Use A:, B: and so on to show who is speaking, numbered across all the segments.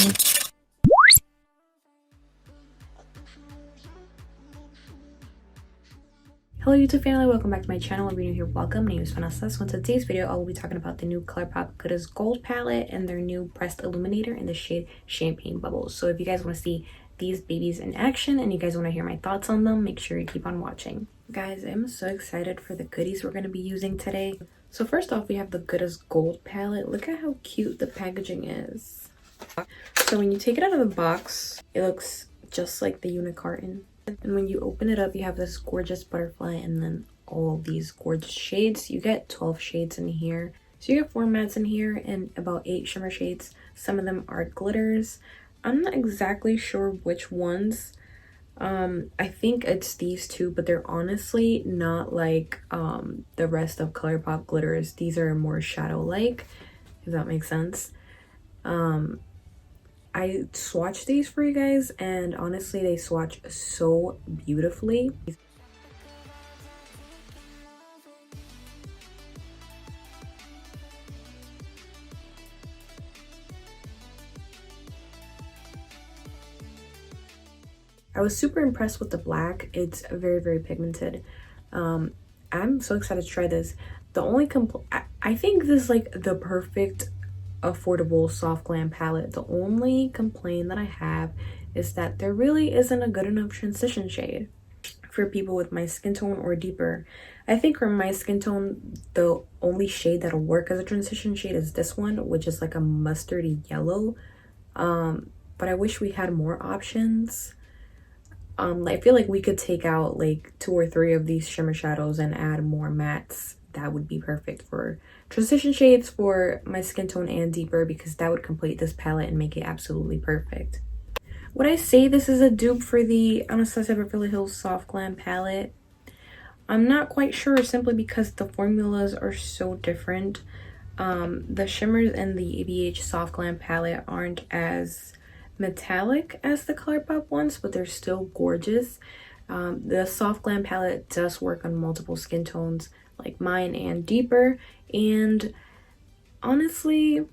A: Hello YouTube family, welcome back to my channel. If you're new here, welcome. My name is Vanessa. So in today's video, I will be talking about the new Colourpop Good as Gold palette and their new pressed illuminator in the shade Champagne Bubbles. So if you guys want to see these babies in action and you guys want to hear my thoughts on them, make sure you keep on watching. Guys, I'm so excited for the goodies we're going to be using today. So first off, we have the Good as Gold palette. Look at how cute the packaging is. So when you take it out of the box, it looks just like the unicarton. And when you open it up, you have this gorgeous butterfly and then all these gorgeous shades. You get 12 shades in here. So you get 4 mattes in here and about 8 shimmer shades. Some of them are glitters. I'm not exactly sure which ones. I think it's these two, but they're honestly not like the rest of Colourpop glitters. These are more shadow-like, if that makes sense. I swatched these for you guys and honestly they swatch so beautifully. I was super impressed with the black. It's very pigmented. I'm so excited to try this. The only I think this is like the perfect affordable soft glam palette. The only complaint that I have is that there really isn't a good enough transition shade for people with my skin tone or deeper. I think for my skin tone, the only shade that'll work as a transition shade is this one, which is like a mustardy yellow. But I wish we had more options. I feel like we could take out like 2 or 3 of these shimmer shadows and add more mattes. That would be perfect for transition shades for my skin tone and deeper, because that would complete this palette and make it absolutely perfect. Would I say this is a dupe for the Anastasia Beverly Hills Soft Glam palette? I'm not quite sure, simply because the formulas are so different. The shimmers in the Ebates Soft Glam palette aren't as metallic as the Colourpop ones, but they're still gorgeous. The Soft Glam palette does work on multiple skin tones like mine and deeper, and honestly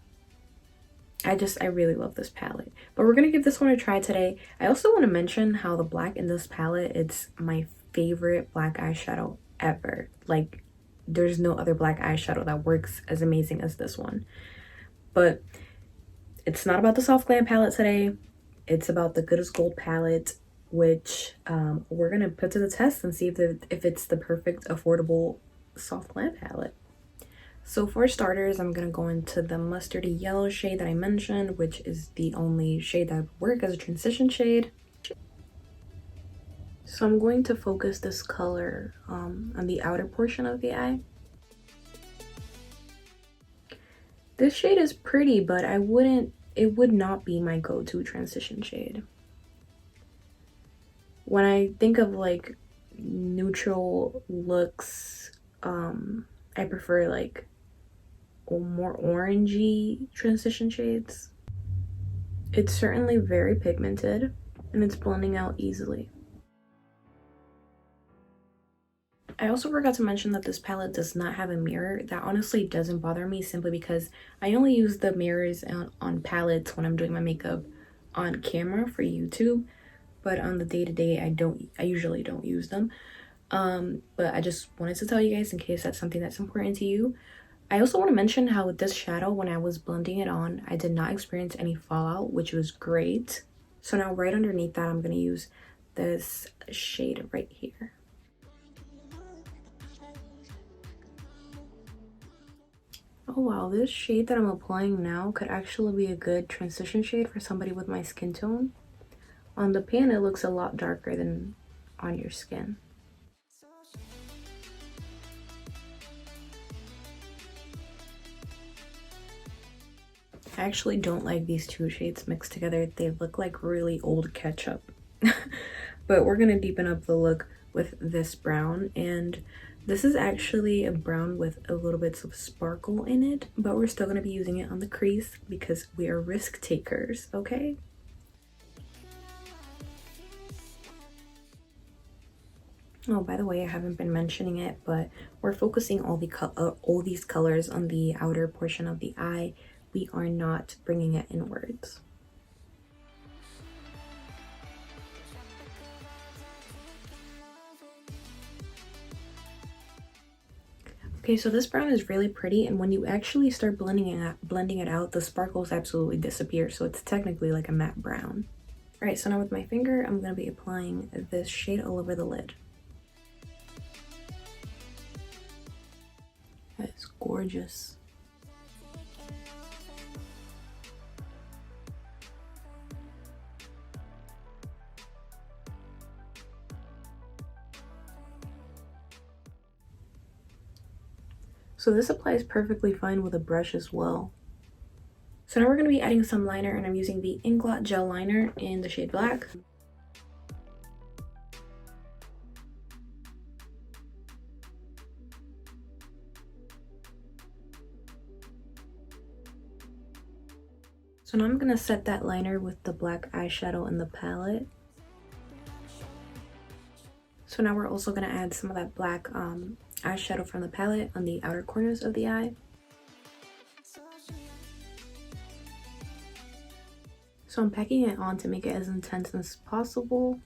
A: I really love this palette. But we're gonna give this one a try today. I also want to mention how the black in this palette, it's my favorite black eyeshadow ever. Like there's no other black eyeshadow that works as amazing as this one. But it's not about the Soft Glam palette today. It's about the Good as Gold palette, which we're gonna put to the test and see if it's the perfect affordable soft glam palette. So for starters, I'm gonna go into the mustardy yellow shade that I mentioned, which is the only shade that would work as a transition shade. So I'm going to focus this color on the outer portion of the eye. This shade is pretty, but it would not be my go-to transition shade. When I think of like neutral looks, I prefer like more orangey transition shades. It's certainly very pigmented and it's blending out easily. I also forgot to mention that this palette does not have a mirror. That honestly doesn't bother me, simply because I only use the mirrors on palettes when I'm doing my makeup on camera for YouTube, but on the day-to-day I usually don't use them. But I just wanted to tell you guys in case that's something that's important to you. I also want to mention how with this shadow, when I was blending it on, I did not experience any fallout, which was great. So now right underneath that, I'm going to use this shade right here. Oh wow, this shade that I'm applying now could actually be a good transition shade for somebody with my skin tone. On the pan, it looks a lot darker than on your skin. I actually don't like these 2 shades mixed together. They look like really old ketchup. But we're gonna deepen up the look with this brown, and this is actually a brown with a little bit of sparkle in it, but we're still gonna be using it on the crease because we are risk takers, okay? Oh, by the way, I haven't been mentioning it, but we're focusing all these colors on the outer portion of the eye. We are not bringing it inwards. Okay, so this brown is really pretty, and when you actually start blending it out, the sparkles absolutely disappear, so it's technically like a matte brown. Alright, so now with my finger, I'm going to be applying this shade all over the lid. That is gorgeous. So this applies perfectly fine with a brush as well. So now we're going to be adding some liner, and I'm using the Inglot Gel Liner in the shade Black. So now I'm going to set that liner with the black eyeshadow in the palette. So now we're also going to add some of that black eyeshadow from the palette on the outer corners of the eye. So I'm packing it on to make it as intense as possible.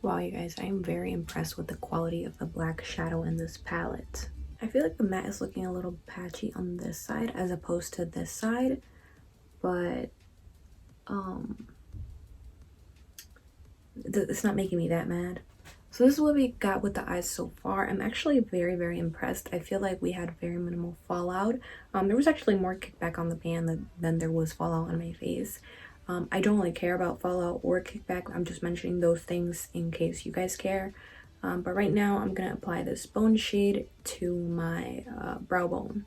A: Wow, you guys, I am very impressed with the quality of the black shadow in this palette. I feel like the matte is looking a little patchy on this side as opposed to this side, but it's not making me that mad. So this is what we got with the eyes so far. I'm actually very impressed. I feel like we had very minimal fallout. There was actually more kickback on the pan than there was fallout on my face. I don't really care about fallout or kickback. I'm just mentioning those things in case you guys care. But right now I'm gonna apply this bone shade to my brow bone.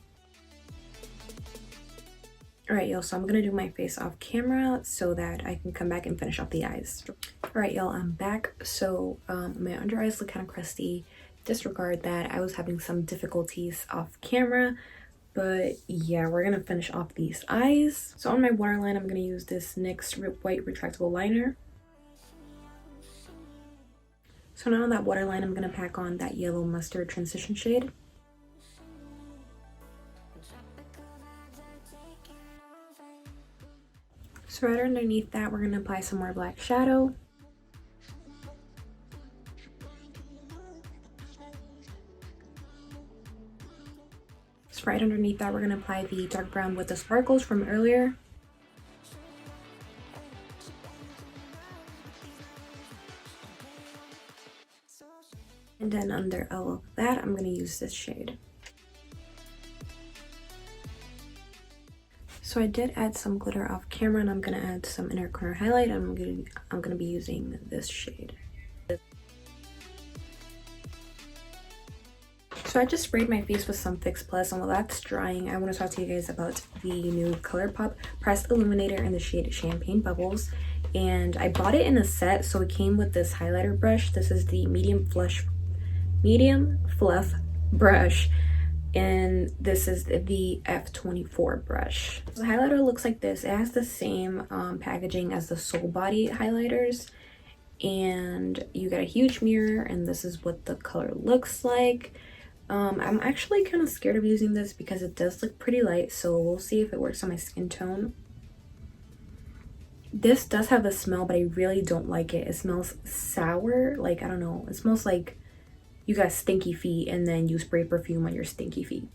A: Alright, y'all, so I'm gonna do my face off camera so that I can come back and finish off the eyes. Alright, y'all, I'm back. So my under eyes look kind of crusty. Disregard that. I was having some difficulties off camera, but yeah, we're gonna finish off these eyes. So on my waterline, I'm gonna use this NYX white retractable liner. So now on that waterline, I'm gonna pack on that yellow mustard transition shade. So right underneath that, we're gonna apply some more black shadow. So right underneath that, we're gonna apply the dark brown with the sparkles from earlier. And then under all of that, I'm gonna use this shade. So I did add some glitter off camera, and I'm gonna add some inner corner highlight. I'm gonna be using this shade. So I just sprayed my face with some Fix Plus, and while that's drying, I want to talk to you guys about the new Colourpop Pressed Illuminator in the shade Champagne Bubbles. And I bought it in a set, so it came with this highlighter brush. This is the medium fluff brush, and this is the F24 brush. The highlighter looks like this. It has the same packaging as the Soul Body highlighters, and you get a huge mirror, and this is what the color looks like. I'm actually kind of scared of using this because it does look pretty light, so we'll see if it works on my skin tone. This does have a smell, but I really don't like it. It smells sour, like, I don't know, it smells like you got stinky feet and then you spray perfume on your stinky feet.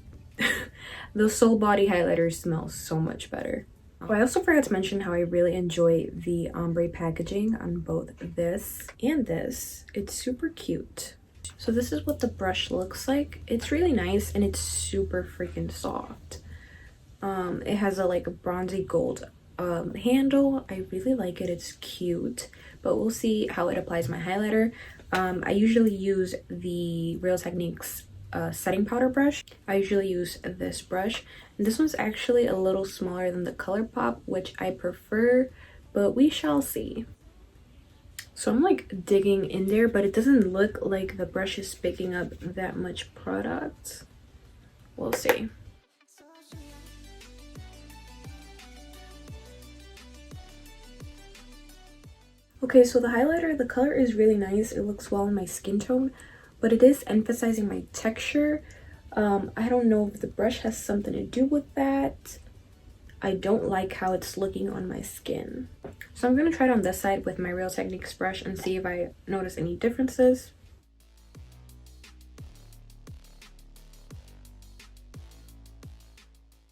A: The Soul Body highlighters smell so much better. Oh, I also forgot to mention how I really enjoy the ombre packaging on both this and this. It's super cute. So this is what the brush looks like. It's really nice, and it's super freaking soft. It has a like bronzy gold handle. I really like it. It's cute, but we'll see how it applies my highlighter. I usually use the Real Techniques setting powder brush. I usually use this brush, and this one's actually a little smaller than the Colourpop, which I prefer, but we shall see. So I'm like digging in there, but it doesn't look like the brush is picking up that much product. We'll see. Okay, so the highlighter, the color is really nice. It looks well in my skin tone, but it is emphasizing my texture. I don't know if the brush has something to do with that. I don't like how it's looking on my skin. So I'm going to try it on this side with my Real Techniques brush and see if I notice any differences.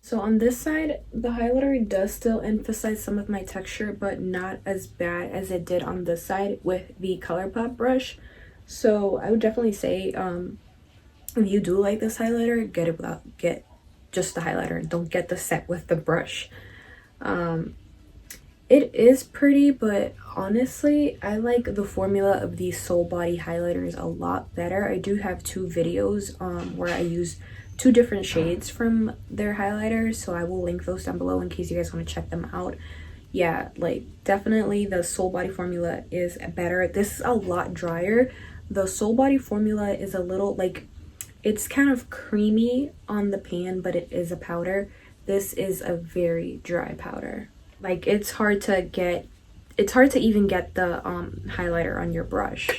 A: So on this side, the highlighter does still emphasize some of my texture, but not as bad as it did on this side with the Colourpop brush. So I would definitely say, if you do like this highlighter, get just the highlighter and don't get the set with the brush. It is pretty, but honestly, I like the formula of these Soul Body highlighters a lot better. I do have two videos where I use two different shades from their highlighters, so I will link those down below in case you guys want to check them out. Yeah, like definitely the Soul Body formula is better. This is a lot drier. The Soul Body formula is a little like, it's kind of creamy on the pan, but it is a powder. This is a very dry powder. Like it's hard to even get the highlighter on your brush.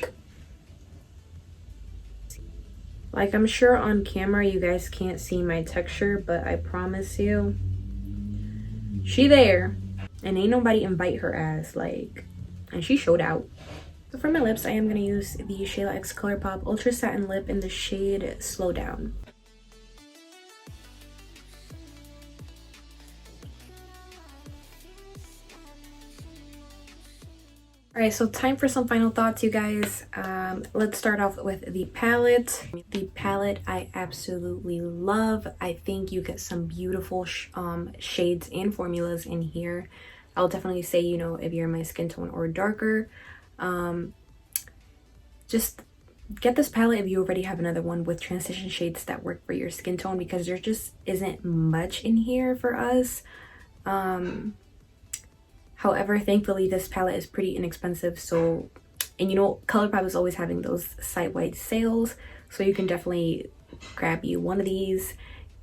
A: Like I'm sure on camera you guys can't see my texture, but I promise you, she there. And ain't nobody invite her ass, like, and she showed out. So for my lips, I am going to use the Shayla X Colourpop Ultra Satin Lip in the shade Slow Down. Alright, so time for some final thoughts, you guys. Let's start off with the palette. The palette I absolutely love. I think you get some beautiful shades and formulas in here. I'll definitely say, you know, if you're my skin tone or darker, just get this palette if you already have another one with transition shades that work for your skin tone, because there just isn't much in here for us. However, thankfully this palette is pretty inexpensive, so, and you know, Colourpop is always having those site-wide sales, so you can definitely grab you one of these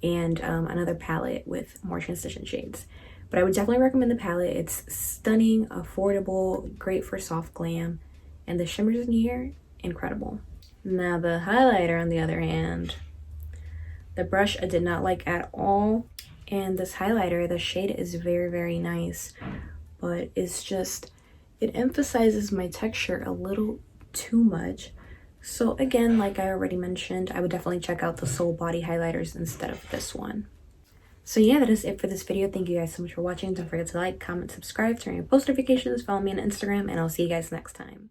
A: and another palette with more transition shades. But I would definitely recommend the palette. It's stunning, affordable, great for soft glam, and the shimmers in here, incredible. Now the highlighter, on the other hand, the brush I did not like at all, and this highlighter, the shade is very, very nice, but it's just, it emphasizes my texture a little too much. So again, like I already mentioned, I would definitely check out the Soul Body highlighters instead of this one. So yeah, that is it for this video. Thank you guys so much for watching. Don't forget to like, comment, subscribe, turn on your post notifications, follow me on Instagram, and I'll see you guys next time.